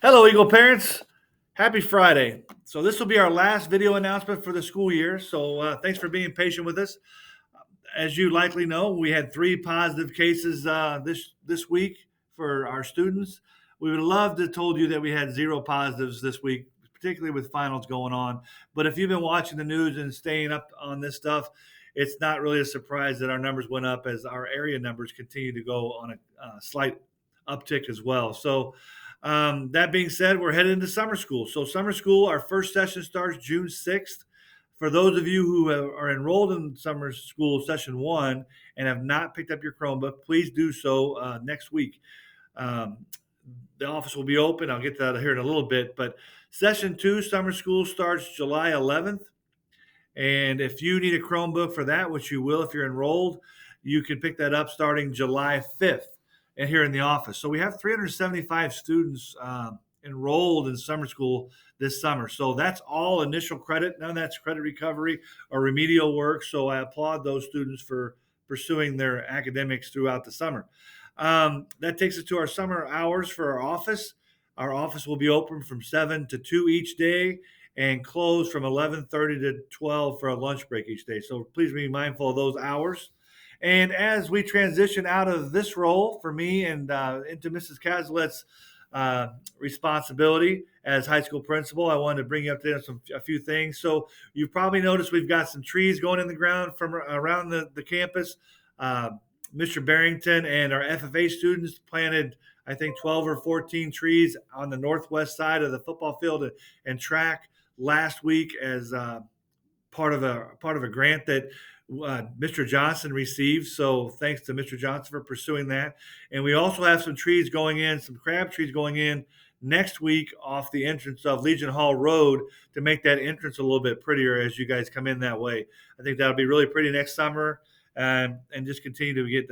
Hello, Eagle parents. Happy Friday. So, this will be our last video announcement for the school year. So, thanks for being patient with us. As you likely know, we had 3 positive cases this week for our students. We would love to have told you that we had 0 positives this week, particularly with finals going on. But if you've been watching the news and staying up on this stuff, it's not really a surprise that our numbers went up as our area numbers continue to go on a slight uptick as well. So, that being said, we're headed into summer school. So, summer school, our first session starts June 6th. For those of you who are enrolled in summer school session 1 and have not picked up your Chromebook, please do so next week. Um, the office will be open. I'll get to that here in a little bit. But session 2, summer school, starts July 11th. And if you need a Chromebook for that, which you will if you're enrolled, you can pick that up starting July 5th and here in the office. So we have 375 students enrolled in summer school this summer. So that's all initial credit. None of that's credit recovery or remedial work. So I applaud those students for pursuing their academics throughout the summer. That takes us to our summer hours for our office. Our office will be open from 7 to 2 each day and close from 11:30 to 12 for a lunch break each day. So please be mindful of those hours. And as we transition out of this role for me and into Mrs. Caslet's responsibility as high school principal, I wanted to bring you up to date on a few things. So you've probably noticed we've got some trees going in the ground from around the campus. Uh, Mr. Barrington and our FFA students planted, I think, 12 or 14 trees on the northwest side of the football field and track last week as part of a grant that Mr. Johnson received. So thanks to Mr. Johnson for pursuing that. And we also have some trees going in, some crab trees going in next week off the entrance of Legion Hall Road to make that entrance a little bit prettier as you guys come in that way. I think that'll be really pretty next summer and just continue to get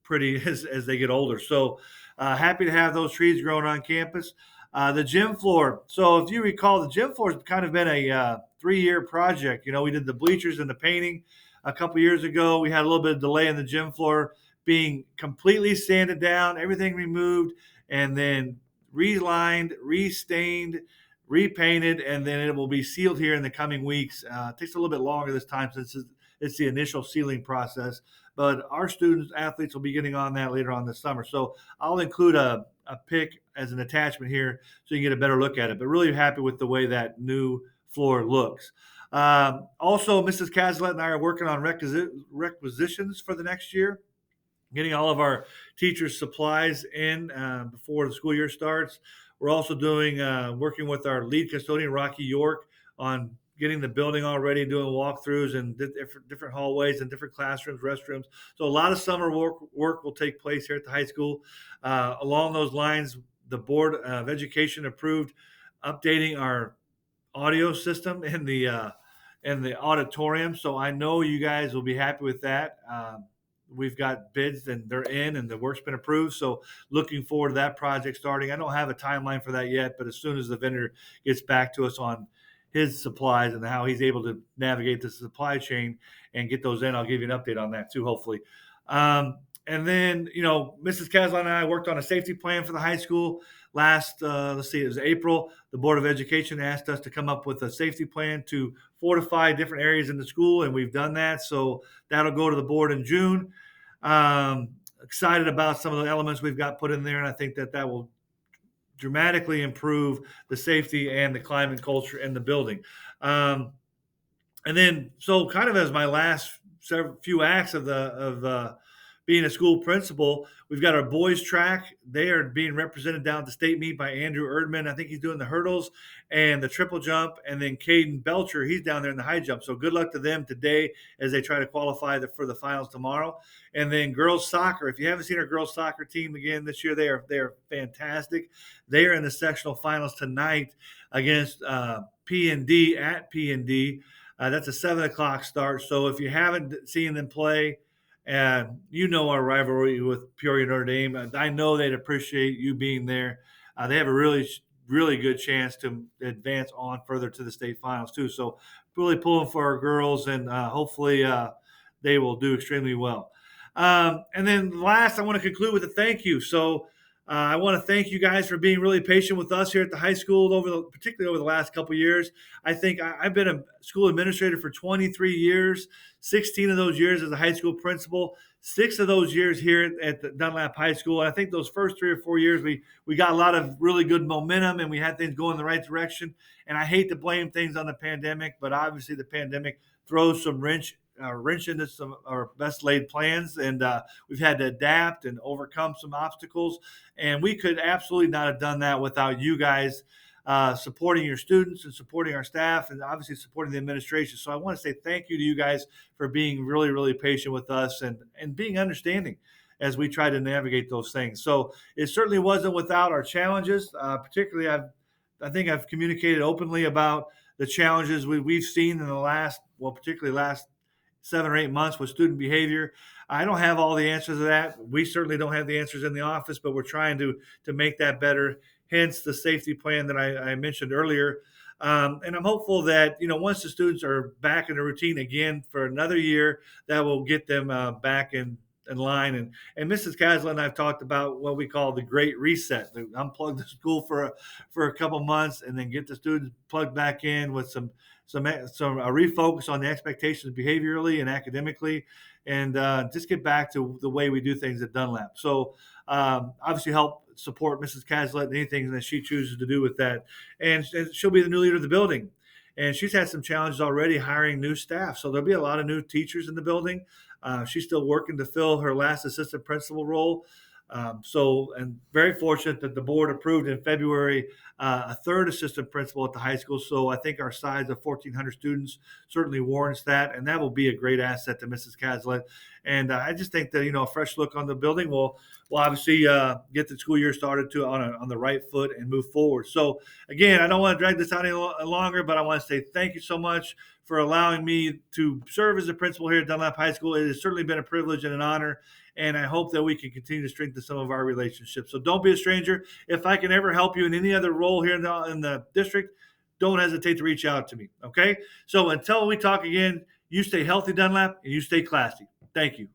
pretty as they get older. So happy to have those trees growing on campus. The gym floor. So if you recall, the gym floor has kind of been a 3-year project. You know, we did the bleachers and the painting a couple years ago. We had a little bit of delay in the gym floor being completely sanded down, everything removed, and then relined, restained, repainted, and then it will be sealed here in the coming weeks. It takes a little bit longer this time since it's the initial sealing process, but our students, athletes will be getting on that later on this summer. So I'll include a pic as an attachment here so you can get a better look at it. But really happy with the way that new floor looks. Also, Mrs. Cazalet and I are working on requisitions for the next year, getting all of our teachers' supplies in before the school year starts. We're also doing working with our lead custodian, Rocky York, on getting the building all ready, doing walkthroughs and different hallways and different classrooms, restrooms. So a lot of summer work will take place here at the high school. Along those lines, the Board of Education approved updating our audio system in the auditorium. So I know you guys will be happy with that. We've got bids and they're in and the work's been approved. So looking forward to that project starting. I don't have a timeline for that yet, but as soon as the vendor gets back to us on his supplies and how he's able to navigate the supply chain and get those in, I'll give you an update on that too, hopefully. And then, you know, Mrs. Caslon and I worked on a safety plan for the high school last, let's see, it was April. The Board of Education asked us to come up with a safety plan to fortify different areas in the school, and we've done that. So that'll go to the board in June. Excited about some of the elements we've got put in there, and I think that will dramatically improve the safety and the climate culture in the building. And then, so kind of as my last few acts of being a school principal, we've got our boys track. They are being represented down at the state meet by Andrew Erdman. I think he's doing the hurdles and the triple jump. And then Caden Belcher, he's down there in the high jump. So good luck to them today as they try to qualify for the finals tomorrow. And then girls soccer. If you haven't seen our girls soccer team again this year, they are fantastic. They are in the sectional finals tonight against P&D at P&D. That's a 7 o'clock start. So if you haven't seen them play, and you know our rivalry with Peoria Notre Dame, I know they'd appreciate you being there. They have a really good chance to advance on further to the state finals too. So really pulling for our girls, and hopefully they will do extremely well. And then last, I want to conclude with a thank you. So I want to thank you guys for being really patient with us here at the high school, particularly over the last couple of years. I think I've been a school administrator for 23 years, 16 of those years as a high school principal, 6 of those years here at the Dunlap High School. And I think those first 3 or 4 years, we got a lot of really good momentum and we had things going in the right direction. And I hate to blame things on the pandemic, but obviously the pandemic throws some wrench into some of our best laid plans, and we've had to adapt and overcome some obstacles. And we could absolutely not have done that without you guys supporting your students and supporting our staff, and obviously supporting the administration. So I want to say thank you to you guys for being really, really patient with us and being understanding as we try to navigate those things. So it certainly wasn't without our challenges. Particularly, I think I've communicated openly about the challenges we've seen in the particularly last 7 or 8 months with student behavior. I don't have all the answers to that. We certainly don't have the answers in the office, but we're trying to make that better. Hence the safety plan that I mentioned earlier. And I'm hopeful that once the students are back in the routine again for another year, that will get them back in line. And Mrs. Caslin and I've talked about what we call the Great Reset. Unplug the school for a couple months, and then get the students plugged back in with some refocus on the expectations behaviorally and academically, and just get back to the way we do things at Dunlap. So obviously help support Mrs. Caslett and anything that she chooses to do with that. And she'll be the new leader of the building. And she's had some challenges already hiring new staff. So there'll be a lot of new teachers in the building. She's still working to fill her last assistant principal role. And very fortunate that the board approved in February a third assistant principal at the high school. So I think our size of 1,400 students certainly warrants that, and that will be a great asset to Mrs. Caslett. And I just think that a fresh look on the building will obviously get the school year started on the right foot and move forward. So again, I don't want to drag this out any longer, but I want to say thank you so much for allowing me to serve as a principal here at Dunlap High School. It has certainly been a privilege and an honor, and I hope that we can continue to strengthen some of our relationships. So don't be a stranger. If I can ever help you in any other role here in the district, don't hesitate to reach out to me. Okay? So until we talk again, you stay healthy, Dunlap, and you stay classy. Thank you.